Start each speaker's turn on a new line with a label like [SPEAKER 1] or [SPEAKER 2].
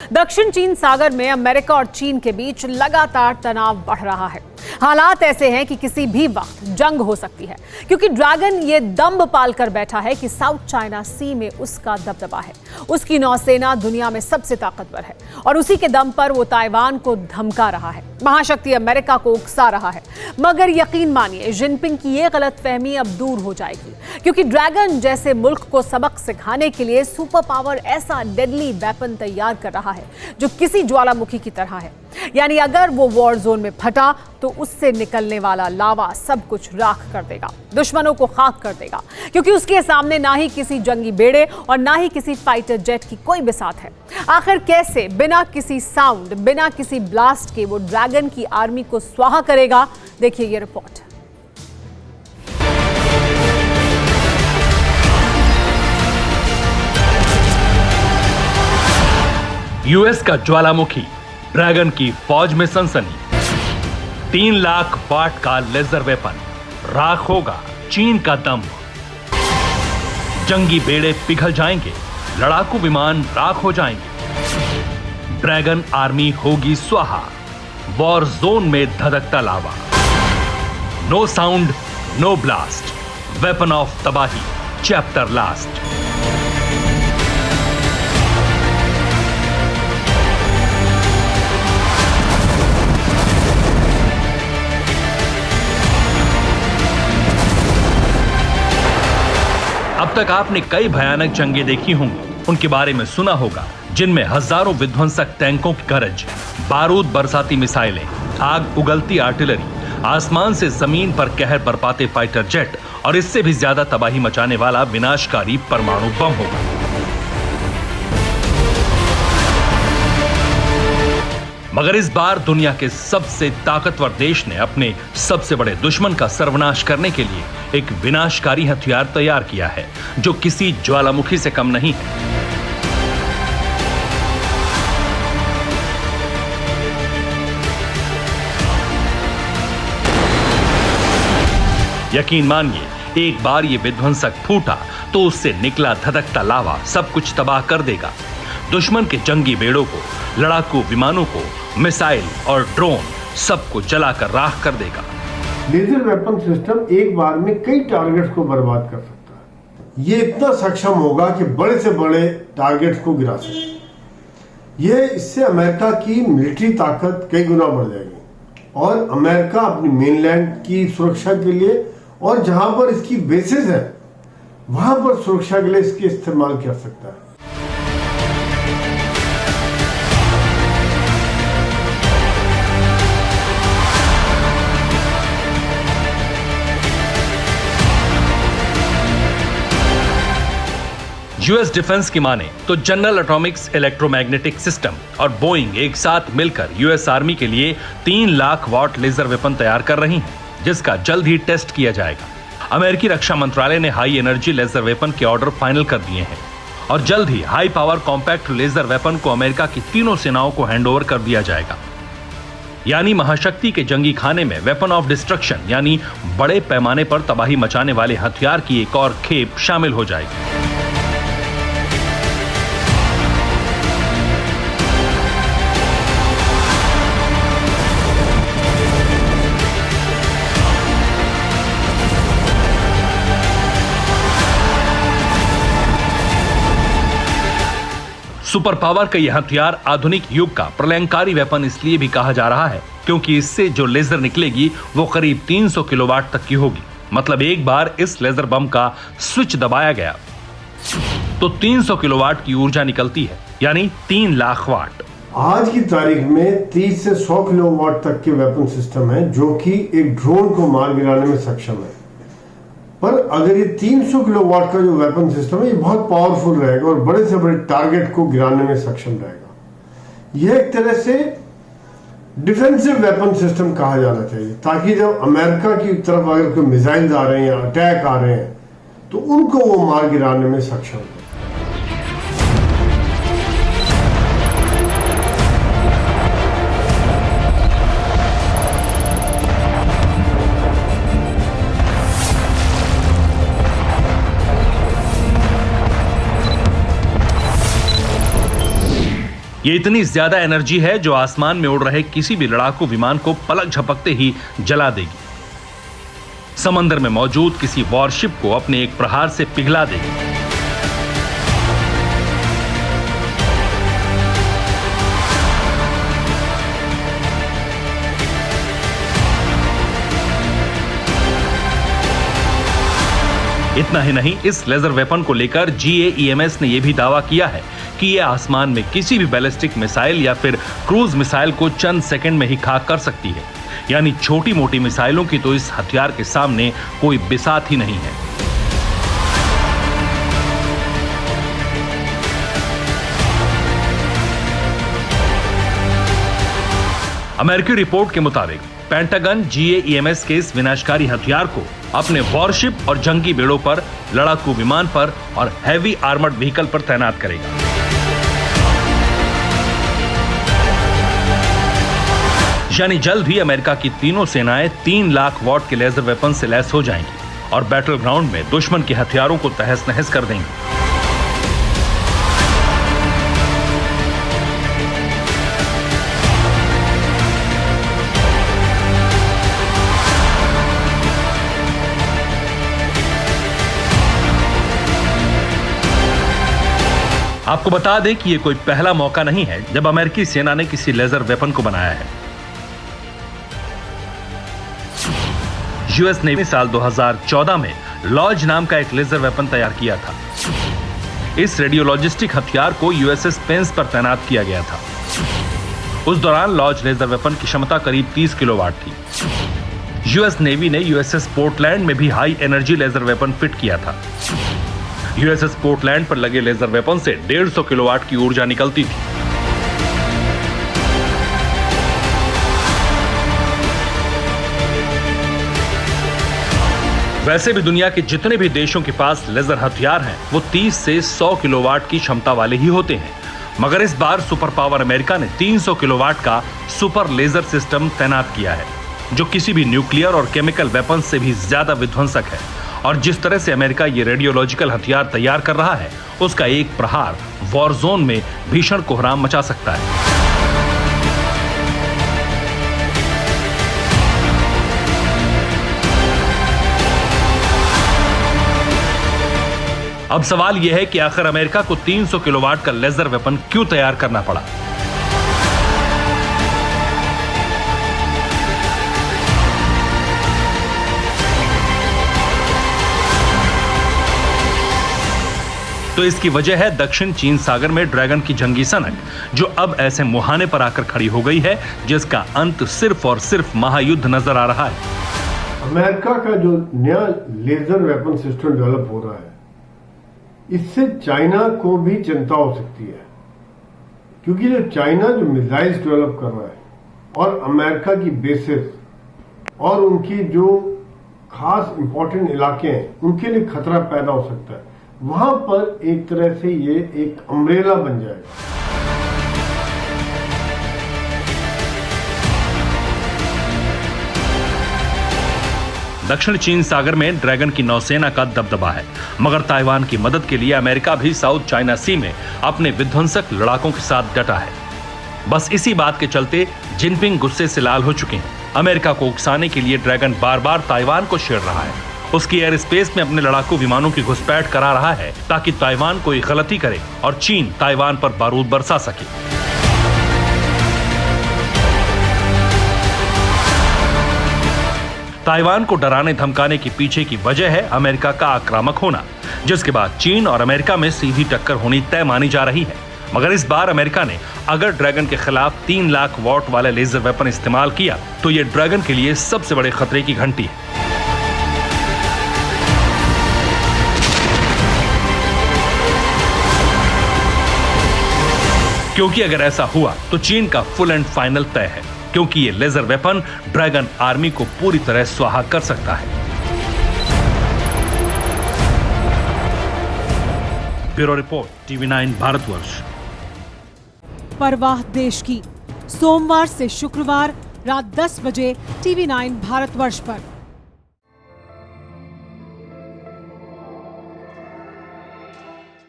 [SPEAKER 1] दक्षिण चीन सागर में अमेरिका और चीन के बीच लगातार तनाव बढ़ रहा है। हालात ऐसे हैं कि किसी भी वक्त जंग हो सकती है, क्योंकि ड्रैगन ये दंभ पाल कर बैठा है कि साउथ चाइना सी में उसका दबदबा है। उसकी नौसेना दुनिया में सबसे ताकतवर है और उसी के दम पर वो ताइवान को धमका रहा है। महाशक्ति अमेरिका को उकसा रहा है। मगर यकीन मानिए, जिनपिंग की ये गलतफहमी अब दूर हो जाएगी, क्योंकि ड्रैगन जैसे मुल्क को सबक सिखाने के लिए सुपर पावर ऐसा डेडली वेपन तैयार कर रहा है जो किसी ज्वालामुखी की तरह है। यानी अगर वो वॉर जोन में फटा तो उससे निकलने वाला लावा सब कुछ राख कर देगा, दुश्मनों को खाक कर देगा, क्योंकि उसके सामने ना ही किसी जंगी बेड़े और ना ही किसी फाइटर जेट की कोई बिसात है। आखिर कैसे बिना किसी साउंड, बिना किसी ब्लास्ट के वो ड्रैगन की आर्मी को स्वाहा करेगा, देखिए ये रिपोर्ट।
[SPEAKER 2] यूएस का ज्वालामुखी, ड्रैगन की फौज में सनसनी। 3 लाख वाट का लेजर वेपन, राख होगा चीन का दम। जंगी बेड़े पिघल जाएंगे, लड़ाकू विमान राख हो जाएंगे। ड्रैगन आर्मी होगी स्वाहा, वॉर जोन में धधकता लावा। No sound, no blast, weapon of तबाही, चैप्टर लास्ट। अब तक आपने कई भयानक जंगें देखी होंगी, उनके बारे में सुना होगा, जिनमें हजारों विध्वंसक टैंकों की गरज, बारूद बरसाती मिसाइलें, आग उगलती आर्टिलरी, आसमान से जमीन पर कहर बरपाते फाइटर जेट और इससे भी ज्यादा तबाही मचाने वाला विनाशकारी परमाणु बम होगा। मगर इस बार दुनिया के सबसे ताकतवर देश ने अपने सबसे बड़े दुश्मन का सर्वनाश करने के लिए एक विनाशकारी हथियार तैयार किया है, जो किसी ज्वालामुखी से कम नहीं है। यकीन मानिए, एक बार ये विध्वंसक फूटा तो उससे निकला धधकता लावा सब कुछ तबाह कर देगा। दुश्मन के जंगी बेड़ों को, लड़ाकू विमानों को, मिसाइल और ड्रोन सबको जलाकर राख कर देगा।
[SPEAKER 3] लेजर वेपन सिस्टम एक बार में कई टारगेट्स को बर्बाद कर सकता है। ये इतना सक्षम होगा कि बड़े से बड़े टारगेट्स को गिरा सकता है। इससे अमेरिका की मिलिट्री ताकत कई गुना बढ़ जाएगी और अमेरिका अपनी मेनलैंड की सुरक्षा के लिए और जहां पर इसकी बेसिस है वहां पर सुरक्षा के लिए इसके इस्तेमाल कर सकता है।
[SPEAKER 2] यूएस डिफेंस की माने तो जनरल एटॉमिक्स इलेक्ट्रोमैग्नेटिक सिस्टम और बोइंग एक साथ मिलकर यूएस आर्मी के लिए 3 लाख वाट लेजर वेपन तैयार कर रही हैं, जिसका जल्द ही टेस्ट किया जाएगा। अमेरिकी रक्षा मंत्रालय ने हाई एनर्जी लेजर वेपन के ऑर्डर फाइनल कर दिए हैं और जल्द ही high power compact laser weapon को अमेरिका की तीनों सेनाओं को हैंडओवर कर दिया जाएगा। यानी महाशक्ति के जंगी खाने में वेपन ऑफ डिस्ट्रक्शन यानी बड़े पैमाने पर तबाही मचाने वाले हथियार की एक और खेप शामिल हो जाएगी। सुपर पावर का यह हथियार आधुनिक युग का प्रलयंकारी वेपन इसलिए भी कहा जा रहा है क्योंकि इससे जो लेजर निकलेगी वो करीब 300 किलोवाट तक की होगी। मतलब एक बार इस लेजर बम का स्विच दबाया गया तो 300 किलोवाट की ऊर्जा निकलती है, यानी 3 लाख वाट।
[SPEAKER 3] आज की तारीख में 30 से 100 किलोवाट तक के वेपन सिस्टम है जो कि एक ड्रोन को मार गिराने में सक्षम है। पर अगर ये 300 किलोवाट का जो वेपन सिस्टम है ये बहुत पावरफुल रहेगा और बड़े से बड़े टारगेट को गिराने में सक्षम रहेगा। यह एक तरह से डिफेंसिव वेपन सिस्टम कहा जाना चाहिए, ताकि जब अमेरिका की तरफ अगर कोई मिसाइल्स आ रहे हैं या अटैक आ रहे हैं तो उनको वो मार गिराने में सक्षम है।
[SPEAKER 2] ये इतनी ज्यादा एनर्जी है जो आसमान में उड़ रहे किसी भी लड़ाकू विमान को पलक झपकते ही जला देगी, समंदर में मौजूद किसी वॉरशिप को अपने एक प्रहार से पिघला देगी। इतना ही नहीं, इस लेजर वेपन को लेकर GAEMS ने यह भी दावा किया है कि यह आसमान में किसी भी बैलिस्टिक मिसाइल या फिर क्रूज मिसाइल को चंद सेकंड में ही खाक कर सकती है। यानी छोटी मोटी मिसाइलों की तो इस हथियार के सामने कोई बिसात ही नहीं है। अमेरिकी रिपोर्ट के मुताबिक पेंटागन GAEMS के इस विनाशकारी हथियार को अपने वॉरशिप और जंगी बेड़ों पर, लड़ाकू विमान पर और हैवी आर्मर्ड व्हीकल पर तैनात करेगा। यानी जल्द ही अमेरिका की तीनों सेनाएं 3 लाख वॉट के लेजर वेपन से लैस हो जाएंगी और बैटल ग्राउंड में दुश्मन के हथियारों को तहस नहस कर देंगी। आपको बता दें कि यह कोई पहला मौका नहीं है जब अमेरिकी सेना ने किसी लेजर वेपन को बनाया है। यूएस नेवी साल 2014 में लॉज नाम का एक लेजर वेपन तैयार किया था। इस रेडियोलॉजिस्टिक हथियार को USS पेंस पर तैनात किया गया था। उस दौरान लॉज लेजर वेपन की क्षमता करीब 30 किलोवाट थी। यूएस नेवी ने USS पोर्टलैंड में भी high energy laser weapon fit किया था। USS पोर्टलैंड पर लगे लेजर वेपन से 150 किलोवाट की ऊर्जा निकलती थी। वैसे भी दुनिया के जितने भी देशों के पास लेजर हथियार हैं, वो 30 से 100 किलोवाट की क्षमता वाले ही होते हैं। मगर इस बार सुपर पावर अमेरिका ने 300 किलोवाट का सुपर लेजर सिस्टम तैनात किया है, जो किसी भी न्यूक्लियर और केमिकल वेपन से भी ज्यादा विध्वंसक है। और जिस तरह से अमेरिका ये रेडियोलॉजिकल हथियार तैयार कर रहा है, उसका एक प्रहार वॉर जोन में भीषण कोहराम मचा सकता है। अब सवाल यह है कि आखिर अमेरिका को 300 किलोवाट का लेजर वेपन क्यों तैयार करना पड़ा। तो इसकी वजह है दक्षिण चीन सागर में ड्रैगन की जंगी सनक, जो अब ऐसे मुहाने पर आकर खड़ी हो गई है जिसका अंत सिर्फ और सिर्फ महायुद्ध नजर आ रहा है।
[SPEAKER 3] अमेरिका का जो नया लेजर वेपन सिस्टम डेवलप हो रहा है, इससे चाइना को भी चिंता हो सकती है, क्योंकि जो चाइना जो मिसाइल्स डेवलप कर रहा है और अमेरिका की बेसेस और उनकी जो खास इंपॉर्टेंट इलाके हैं, उनके लिए खतरा पैदा हो सकता है। वहां पर एक तरह से ये एक अम्ब्रेला बन जाएगा।
[SPEAKER 2] दक्षिण चीन सागर में ड्रैगन की नौसेना का दबदबा है, मगर ताइवान की मदद के लिए अमेरिका भी साउथ चाइना सी में अपने विध्वंसक लड़ाकों के साथ डटा है। बस इसी बात के चलते जिनपिंग गुस्से से लाल हो चुके हैं। अमेरिका को उकसाने के लिए ड्रैगन बार बार ताइवान को छेड़ रहा है, उसकी एयर स्पेस में अपने लड़ाकू विमानों की घुसपैठ करा रहा है ताकि ताइवान कोई गलती करे और चीन ताइवान पर बारूद बरसा सके। ताइवान को डराने धमकाने के पीछे की वजह है अमेरिका का आक्रामक होना, जिसके बाद चीन और अमेरिका में सीधी टक्कर होनी तय मानी जा रही है। मगर इस बार अमेरिका ने अगर ड्रैगन के खिलाफ 3 लाख वॉट वाले लेजर वेपन इस्तेमाल किया तो यह ड्रैगन के लिए सबसे बड़े खतरे की घंटी है। क्योंकि अगर ऐसा हुआ तो चीन का फुल एंड फाइनल तय है, क्योंकि ये लेजर वेपन ड्रैगन आर्मी को पूरी तरह स्वाहा कर सकता है। Bureau report, TV9 Bharatvarsh.
[SPEAKER 1] परवाह देश की, सोमवार से शुक्रवार रात 10 बजे TV9 भारतवर्ष पर।